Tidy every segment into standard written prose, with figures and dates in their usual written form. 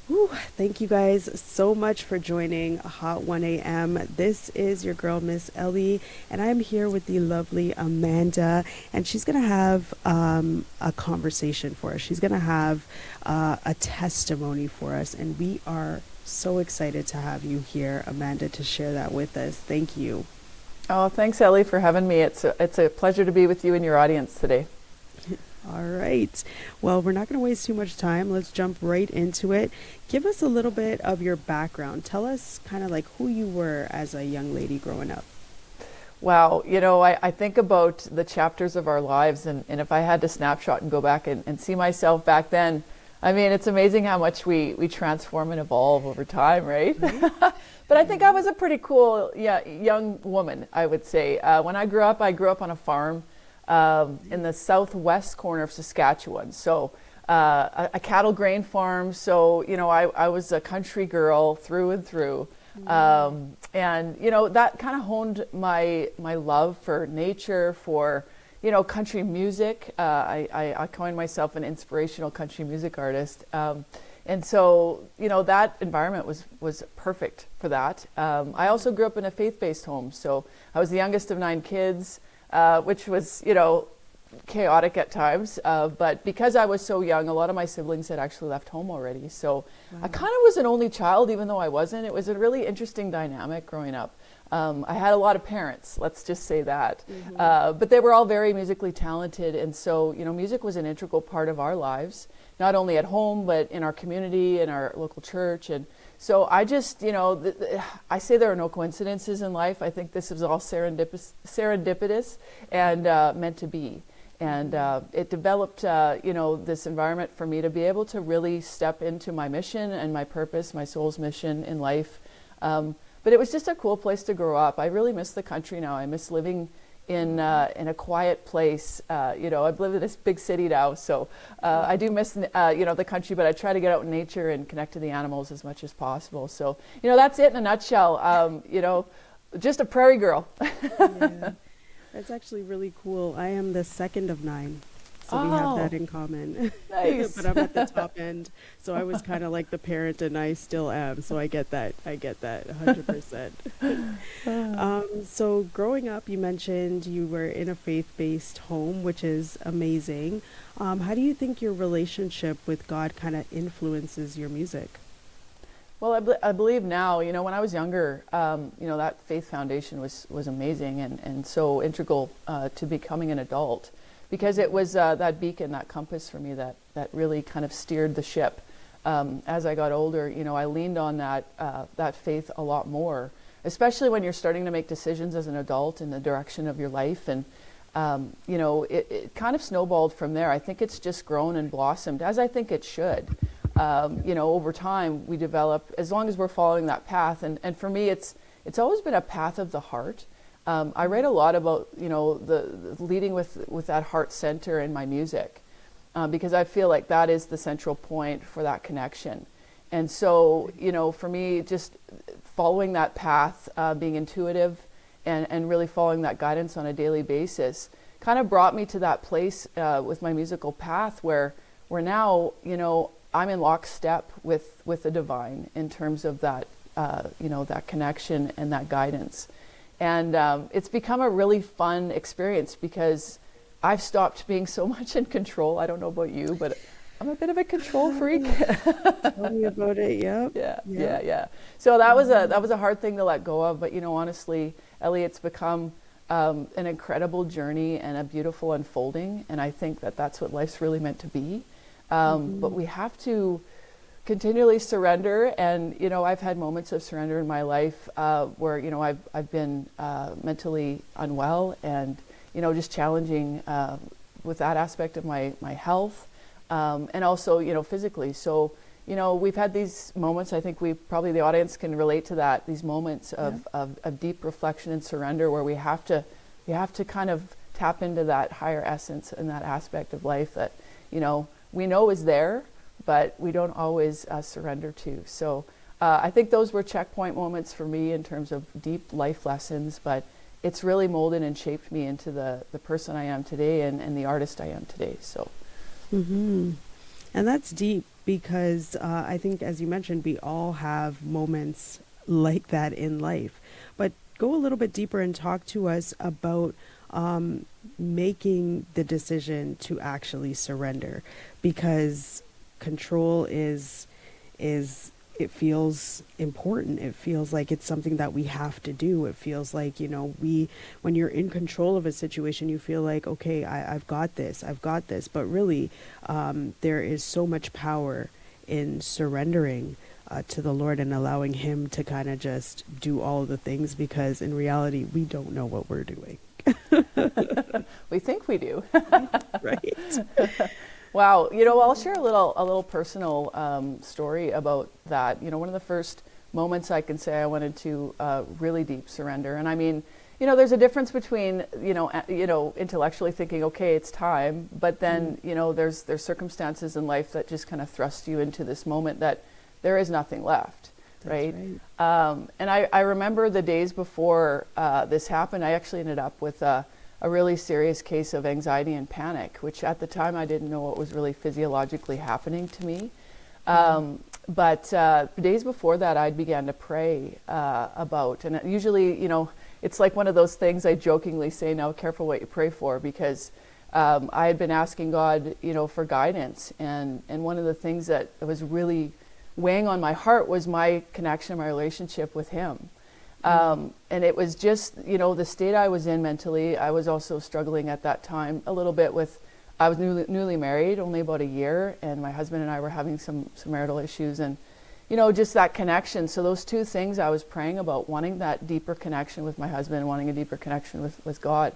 Whew, thank you guys so much for joining Hot 1 a.m. This is your girl, Miss Ellie, and I'm here with the lovely Amanda, and she's going to have a conversation for us. She's going to have a testimony for us, and we are so excited to have you here, Amanda, to share that with us. Thank you. Oh, thanks, Ellie, for having me. It's a pleasure to be with you and your audience today. All right. Well, we're not going to waste too much time. Let's jump right into it. Give us a little bit of your background. Tell us kind of like who you were as a young lady growing up. Wow, I think about the chapters of our lives, and if I had to snapshot and go back and see myself back then, I mean, it's amazing how much we transform and evolve over time, right? But I think I was a pretty cool young woman, I would say. When I grew up on a farm in the southwest corner of Saskatchewan. So a cattle grain farm. So, I was a country girl through and through. And, that kind of honed my love for nature, for, country music. I coined myself an inspirational country music artist. And so, that environment was perfect for that. I also grew up in a faith-based home. So I was the youngest of 9 kids. Which was, chaotic at times. But because I was so young, a lot of my siblings had actually left home already. So I kind of was an only child, even though I wasn't. It was a really interesting dynamic growing up. I had a lot of parents, let's just say that. But they were all very musically talented. And so, music was an integral part of our lives, not only at home, but in our community, in our local church. And so I just, I say there are no coincidences in life. I think this is all serendipitous and meant to be. And it developed, this environment for me to be able to really step into my mission and my purpose, my soul's mission in life. But it was just a cool place to grow up. I really miss the country now. I miss living in a quiet place. I've lived in this big city now, so I do miss the country, but I try to get out in nature and connect to the animals as much as possible. So that's it in a nutshell. Just a prairie girl. Yeah, that's actually really cool. I am the second of 9. So we have that in common. Nice. But I'm at the top end. So I was kind of like the parent, and I still am. So I get that 100%. So growing up, you mentioned you were in a faith-based home, which is amazing. How do you think your relationship with God kind of influences your music? Well, I believe now, when I was younger, that faith foundation was amazing and so integral to becoming an adult. Because it was that beacon, that compass for me that really kind of steered the ship. As I got older, I leaned on that faith a lot more, especially when you're starting to make decisions as an adult in the direction of your life. And, it kind of snowballed from there. I think it's just grown and blossomed, as I think it should. Over time, we develop, as long as we're following that path. And for me, it's always been a path of the heart. I write a lot about, the leading with that heart center in my music, because I feel like that is the central point for that connection. And so, for me, just following that path, being intuitive and really following that guidance on a daily basis kind of brought me to that place with my musical path where now, I'm in lockstep with the divine in terms of that, that connection and that guidance. And it's become a really fun experience because I've stopped being so much in control. I don't know about you, but I'm a bit of a control freak. Tell me about it. Yep. Yeah. So that was a hard thing to let go of. But honestly, Ellie, it's become an incredible journey and a beautiful unfolding. And I think that that's what life's really meant to be. But we have to continually surrender, and I've had moments of surrender in my life where I've been mentally unwell and just challenging with that aspect of my health, and also physically. So we've had these moments. I think the audience can relate to that. These moments of deep reflection and surrender where we have to kind of tap into that higher essence and that aspect of life that we know is there, but we don't always surrender to. So I think those were checkpoint moments for me in terms of deep life lessons, but it's really molded and shaped me into the person I am today and the artist I am today. So. Mm-hmm. And that's deep. because I think, as you mentioned, we all have moments like that in life. But go a little bit deeper and talk to us about making the decision to actually surrender, because control is it feels important. It feels like it's something that we have to do. It feels like, when you're in control of a situation, you feel like, okay, I've got this, I've got this. But really, there is so much power in surrendering to the Lord and allowing Him to kind of just do all of the things, because in reality, we don't know what we're doing. We think we do. Right. Wow. I'll share a little personal story about that. One of the first moments I can say I wanted to really deep surrender. And I mean, there's a difference between, intellectually thinking, okay, it's time. But then, there's circumstances in life that just kind of thrust you into this moment that there is nothing left. Right. And I remember the days before this happened, I actually ended up with a really serious case of anxiety and panic, which at the time I didn't know what was really physiologically happening to me. But days before that, I began to pray about, and usually, it's like one of those things I jokingly say, now careful what you pray for, because I had been asking God, for guidance. And one of the things that was really weighing on my heart was my connection, my relationship with Him. And it was just, the state I was in mentally. I was also struggling at that time a little bit with, I was newly married, only about a year, and my husband and I were having some marital issues, and, just that connection. So those two things I was praying about, wanting that deeper connection with my husband, wanting a deeper connection with God.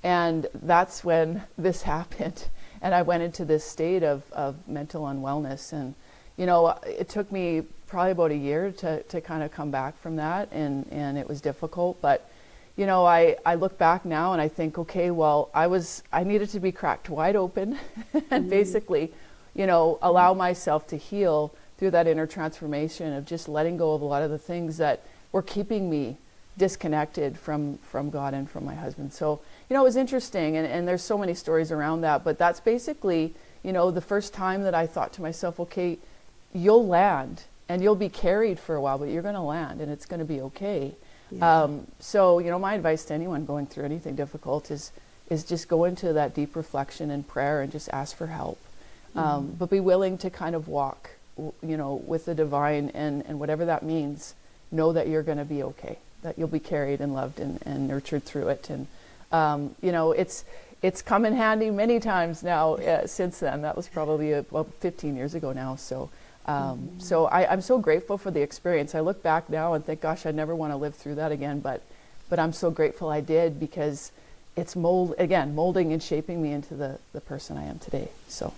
And that's when this happened. And I went into this state of mental unwellness. And, it took me probably about a year to kind of come back from that, and it was difficult. But, I look back now and I think, okay, well, I needed to be cracked wide open and basically, allow myself to heal through that inner transformation of just letting go of a lot of the things that were keeping me disconnected from God and from my husband. So, it was interesting, and there's so many stories around that, but that's basically, the first time that I thought to myself, okay, you'll land and you'll be carried for a while, but you're going to land and it's going to be okay. Yeah. So, my advice to anyone going through anything difficult is just go into that deep reflection and prayer and just ask for help. But be willing to kind of walk, with the divine, and whatever that means, know that you're going to be okay, that you'll be carried and loved and nurtured through it. And, it's come in handy many times now since then. That was probably about 15 years ago now. So, so I'm so grateful for the experience. I look back now and think, gosh, I never want to live through that again. But I'm so grateful I did, because it's molding and shaping me into the person I am today. So,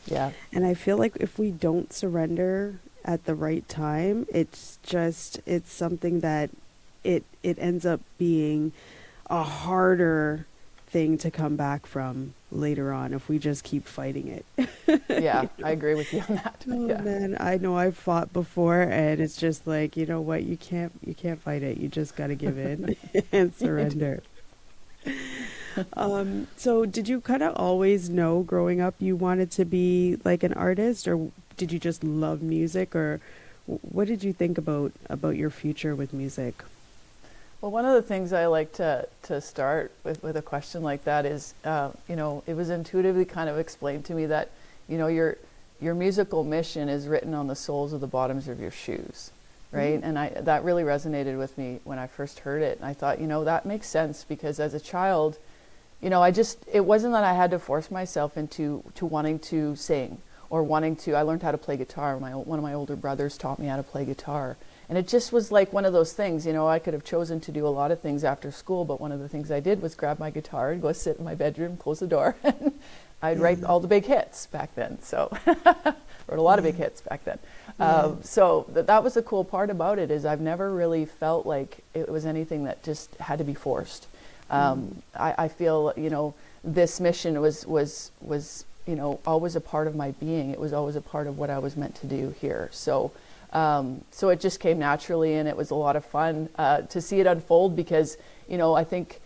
yeah. And I feel like if we don't surrender at the right time, it's something that it ends up being a harder thing to come back from later on if we just keep fighting it. Yeah, I agree with you on that. Oh yeah. Man, I know I've fought before, and it's just like, you know what, you can't fight it. You just got to give in and surrender. So did you kind of always know growing up you wanted to be like an artist, or did you just love music, or what did you think about your future with music? Well, one of the things I like to start with a question like that is, it was intuitively kind of explained to me that, your musical mission is written on the soles of the bottoms of your shoes, right? Mm-hmm. And that really resonated with me when I first heard it. And I thought, that makes sense, because as a child, it wasn't that I had to force myself into wanting to sing or I learned how to play guitar. One of my older brothers taught me how to play guitar. And it just was like one of those things, I could have chosen to do a lot of things after school, but one of the things I did was grab my guitar and go sit in my bedroom, close the door, and I'd write all the big hits back then. So, wrote a lot of big hits back then. So that was the cool part about it, is I've never really felt like it was anything that just had to be forced. I feel, this mission was always a part of my being. It was always a part of what I was meant to do here. So it just came naturally, and it was a lot of fun to see it unfold, because, I think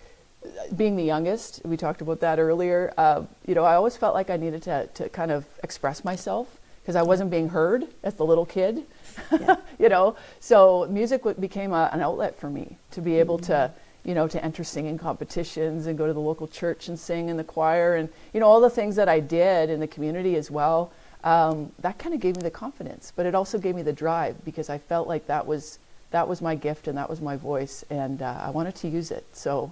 being the youngest, we talked about that earlier, I always felt like I needed to kind of express myself, because I wasn't being heard as the little kid. Yeah. You know, so music became an outlet for me to be able to, you know, to enter singing competitions and go to the local church and sing in the choir, and, you know, all the things that I did in the community as well. That kind of gave me the confidence, but it also gave me the drive, because I felt like that was my gift and that was my voice, and I wanted to use it. So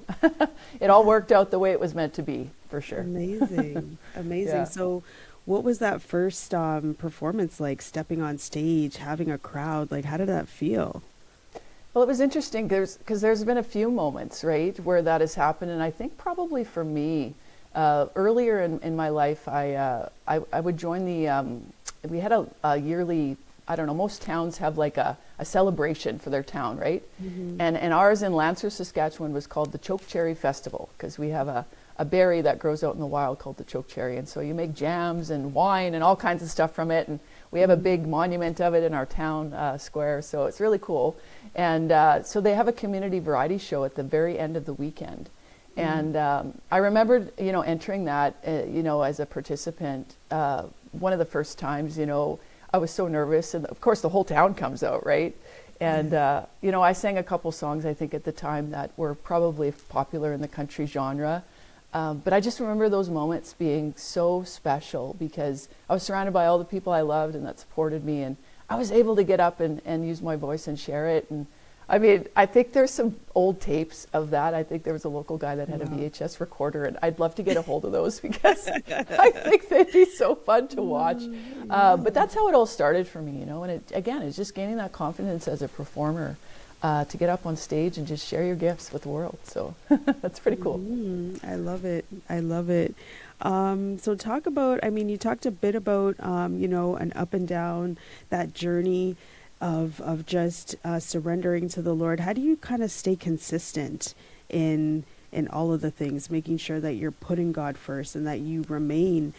it all worked out the way it was meant to be, for sure. Amazing. Amazing. Yeah. So what was that first performance like, stepping on stage, having a crowd? Like, how did that feel? Well, it was interesting because there's been a few moments, right, where that has happened. And I think probably for me, earlier in my life, I would join we had a yearly, I don't know, most towns have like a celebration for their town, right? And ours in Lancer, Saskatchewan was called the Chokecherry Festival, because we have a berry that grows out in the wild called the chokecherry. And so you make jams and wine and all kinds of stuff from it. And we have a big monument of it in our town square. So it's really cool. And so they have a community variety show at the very end of the weekend. And I remembered, you know, entering that, you know, as a participant, one of the first times, you know, I was so nervous. And of course the whole town comes out, right? And, you know, I sang a couple songs, I think, at the time that were probably popular in the country genre. But I just remember those moments being so special, because I was surrounded by all the people I loved and that supported me. And I was able to get up and use my voice and share it. And I mean, I think there's some old tapes of that. I think there was a local guy that had a VHS recorder, and I'd love to get a hold of those, because I think they'd be so fun to watch. But that's how it all started for me, you know. And it's just gaining that confidence as a performer, to get up on stage and just share your gifts with the world. So that's pretty cool. I love it. I love it. So talk about, I mean, you talked a bit about, you know, an up and down, that journey of just surrendering to the Lord. How do you kind of stay consistent in all of the things, making sure that you're putting God first and that you remain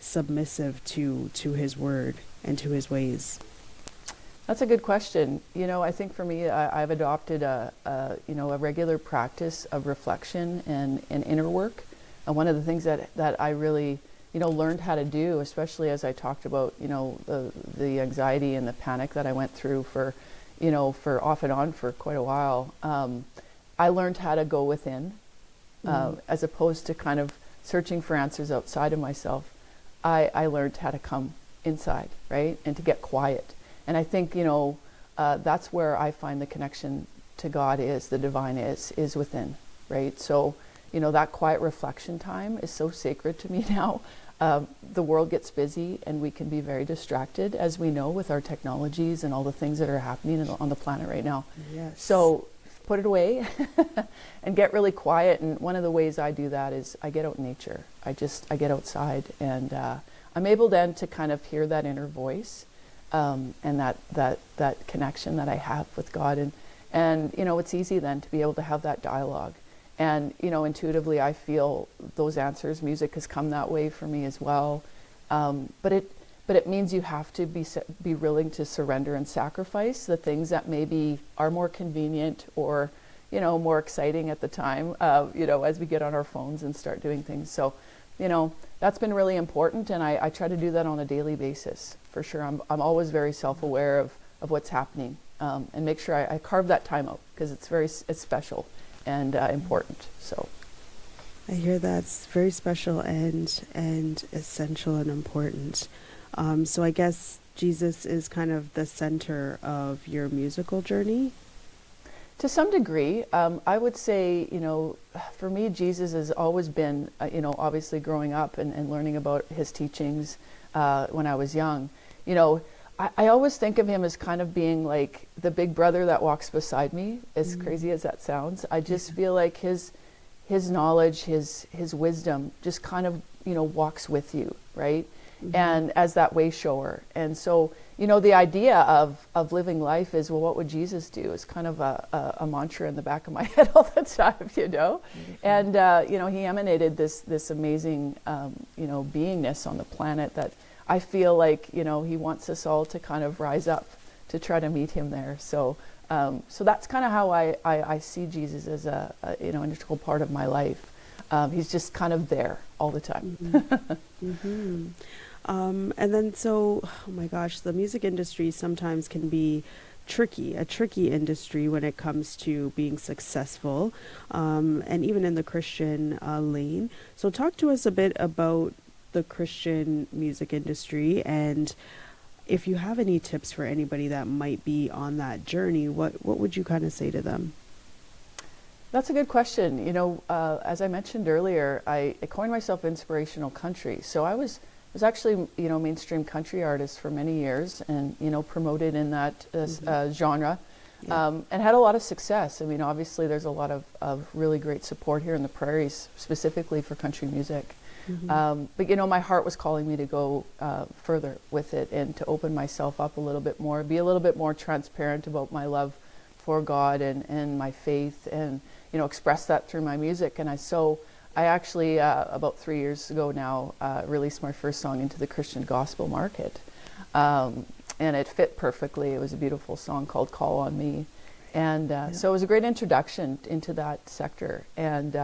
submissive to his word and to his ways? That's a good question. You know, I think for me, I've adopted you know, a regular practice of reflection and inner work. And one of the things that I really, you know, learned how to do, especially as I talked about, you know, the anxiety and the panic that I went through for, you know, for off and on for quite a while. I learned how to go within, as opposed to kind of searching for answers outside of myself. I learned how to come inside, right? And to get quiet. And I think, you know, that's where I find the connection to God the divine is within, right? So, you know, that quiet reflection time is so sacred to me now. The world gets busy and we can be very distracted, as we know, with our technologies and all the things that are happening on the planet right now. Yes. So put it away and get really quiet. And one of the ways I do that is I get out in nature. I get outside, and I'm able then to kind of hear that inner voice. And that connection that I have with God, and you know, it's easy then to be able to have that dialogue, and you know, intuitively I feel those answers. Music has come that way for me as well, but it means you have to be willing to surrender and sacrifice the things that maybe are more convenient or, you know, more exciting at the time, you know, as we get on our phones and start doing things. So, you know, that's been really important, and I try to do that on a daily basis. For sure, I'm always very self-aware of what's happening, and make sure I carve that time out, because it's special and important. So I hear that's very special and essential and important. So I guess Jesus is kind of the center of your musical journey. To some degree, I would say, you know, for me, Jesus has always been, you know, obviously growing up and learning about his teachings when I was young. You know, I always think of him as kind of being like the big brother that walks beside me, as crazy as that sounds. I just feel like his knowledge, his wisdom just kind of, you know, walks with you, right? And as that way shower. And so, you know, the idea of living life is, well, what would Jesus do? It's kind of a mantra in the back of my head all the time, you know? And, you know, he emanated this amazing, you know, beingness on the planet that I feel like, you know, he wants us all to kind of rise up to try to meet him there. So, so that's kind of how I see Jesus as a you know, integral part of my life. He's just kind of there all the time. And then so, oh my gosh, the music industry sometimes can be tricky, a tricky industry when it comes to being successful, and even in the Christian lane. So talk to us a bit about the Christian music industry, and if you have any tips for anybody that might be on that journey, what would you kind of say to them? That's a good question. As I mentioned earlier, I coined myself inspirational country. So I was actually, mainstream country artist for many years, and promoted in that genre, Yeah. and had a lot of success. I mean, obviously, there's a lot of really great support here in the prairies, specifically for country music. But my heart was calling me to go further with it and to open myself up a little bit more, be a little bit more transparent about my love for God and my faith, and express that through my music. And I actually about 3 years ago now released my first song into the Christian gospel market, and it fit perfectly. It was a beautiful song called "Call on Me," and so it was a great introduction into that sector. And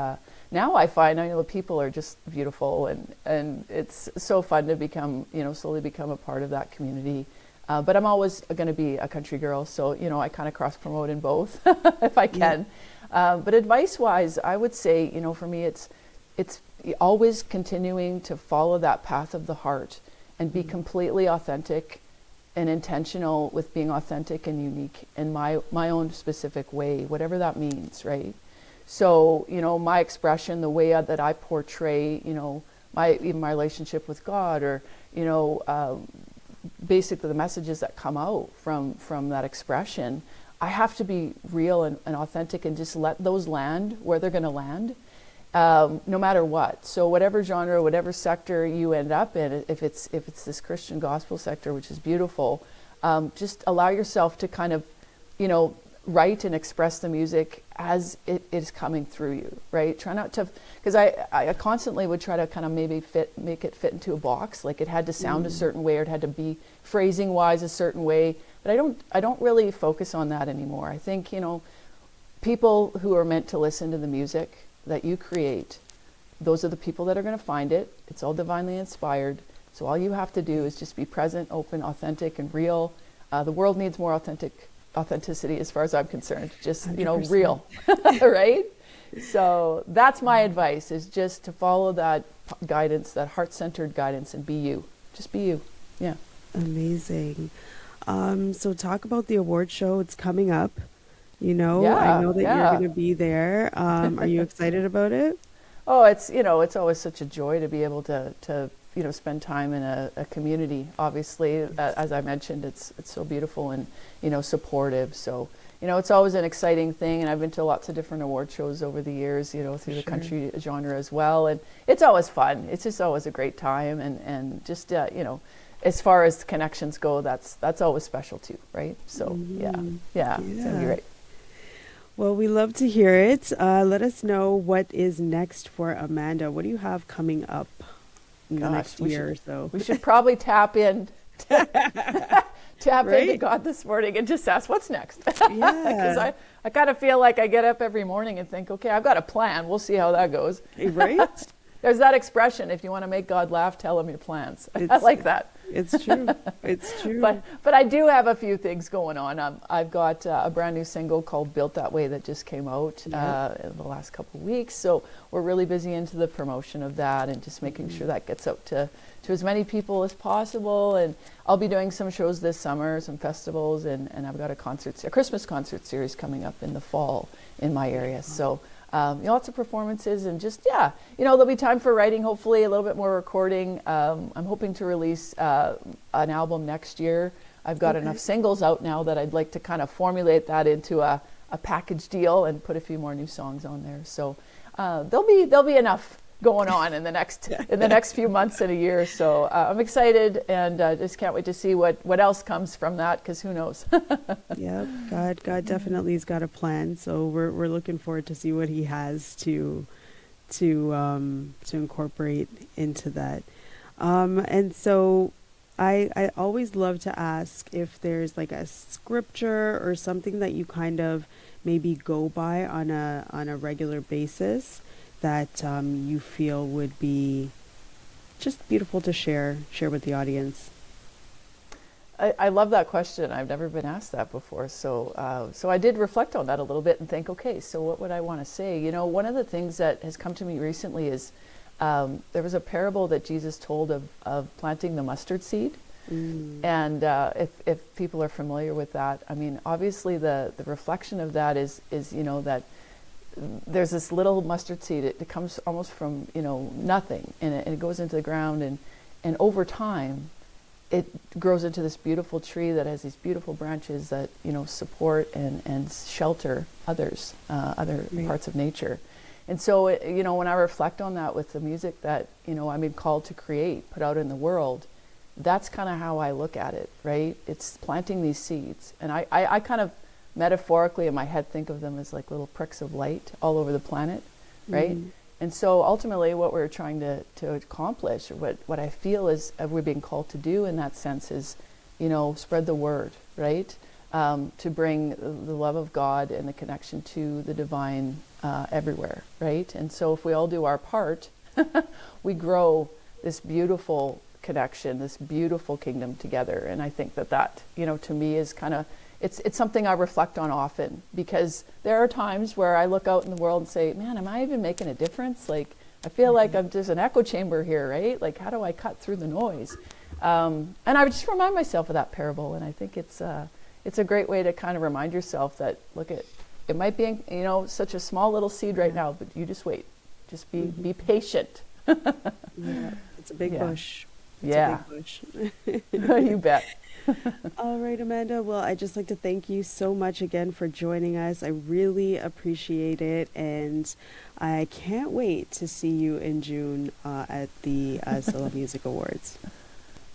now I find the people are just beautiful, and it's so fun to become slowly become a part of that community. But I'm always going to be a country girl, so I kind of cross promote in both if I can. But advice wise, I would say for me it's always continuing to follow that path of the heart and be completely authentic and intentional with being authentic and unique in my own specific way, whatever that means, right? So my expression, the way that I portray even my relationship with God, or basically the messages that come out from that expression, I have to be real and authentic and just let those land where they're going to land, no matter what. So whatever genre, whatever sector you end up in, if it's this Christian gospel sector, which is beautiful, just allow yourself to kind of, write and express the music as it is coming through you, right? Try not to, because I constantly would try to kind of maybe make it fit into a box, like it had to sound a certain way, or it had to be phrasing wise a certain way. But I don't really focus on that anymore. I think, people who are meant to listen to the music that you create, those are the people that are going to find it. It's all divinely inspired. So all you have to do is just be present, open, authentic, and real. The world needs more authenticity as far as I'm concerned. Just, 100%. Real, right? So that's my advice, is just to follow that guidance, that heart-centered guidance, and be you. Just be you. Yeah. Amazing. So talk about the award show. It's coming up. I Yeah, know that you're yeah. going to be there. Are you excited about it? Oh, it's always such a joy to be able to spend time in a community. Obviously, as I mentioned, it's so beautiful and supportive. So it's always an exciting thing, and I've been to lots of different award shows over the years, through the country genre as well, and it's always fun. It's just always a great time, and just as far as connections go, that's always special too, right? So yeah, it's gonna be great. Well, we love to hear it. Let us know what is next for Amanda. What do you have coming up in the next year or so? We should probably tap Right? into God this morning and just ask what's next. Yeah. Because I kind of feel like I get up every morning and think, okay, I've got a plan. We'll see how that goes. Right? There's that expression, if you want to make God laugh, tell him your plans. I It's like that. it's true. It's true. But I do have a few things going on. I've got a brand new single called Built That Way that just came out in the last couple of weeks. So we're really busy into the promotion of that and just making sure that gets out to as many people as possible. And I'll be doing some shows this summer, some festivals, and I've got a Christmas concert series coming up in the fall in my area. So lots of performances, and just there'll be time for writing, hopefully a little bit more recording. I'm hoping to release an album next year. I've got enough singles out now that I'd like to kind of formulate that into a package deal and put a few more new songs on there. So there'll be enough going on in the next few months and a year. So I'm excited, and just can't wait to see what else comes from that, because who knows. Yeah, God definitely has got a plan. So we're looking forward to see what He has to incorporate into that. And so I always love to ask if there's like a scripture or something that you kind of maybe go by on a regular basis that you feel would be just beautiful to share with the audience. I love that question. I've never been asked that before. So I did reflect on that a little bit and think, okay, so what would I want to say? You know, one of the things that has come to me recently is there was a parable that Jesus told of planting the mustard seed. And if people are familiar with that, I mean, obviously the reflection of that is you know, that there's this little mustard seed. It comes almost from, you know, nothing, and it goes into the ground, and over time, it grows into this beautiful tree that has these beautiful branches that, you know, support and shelter others, other parts of nature. And so, you know, when I reflect on that with the music that, you know, I'm being called to create, put out in the world, that's kind of how I look at it, right? It's planting these seeds. And I kind of metaphorically in my head think of them as like little pricks of light all over the planet, right? And so ultimately what we're trying to accomplish, or what I feel is we're being called to do in that sense is, you know, spread the word, right? To bring the love of God and the connection to the divine everywhere, right? And so if we all do our part, we grow this beautiful connection, this beautiful kingdom together. And I think that, you know, to me is kind of, it's something I reflect on often, because there are times where I look out in the world and say, man, am I even making a difference? Like, I feel like I'm just an echo chamber here, right? Like, how do I cut through the noise? And I would just remind myself of that parable. And I think it's a great way to kind of remind yourself that, look, it might be, you know, such a small little seed right now, but you just wait. Just be patient. Yeah, it's a big bush. It's a big bush. You bet. All right, Amanda. Well, I'd just like to thank you so much again for joining us. I really appreciate it. And I can't wait to see you in June at the Solo Music Awards.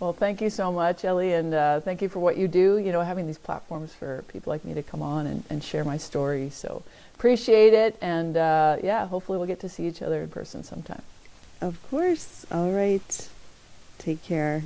Well, thank you so much, Ellie. And thank you for what you do, you know, having these platforms for people like me to come on and share my story. So appreciate it. And yeah, hopefully we'll get to see each other in person sometime. Of course. All right. Take care.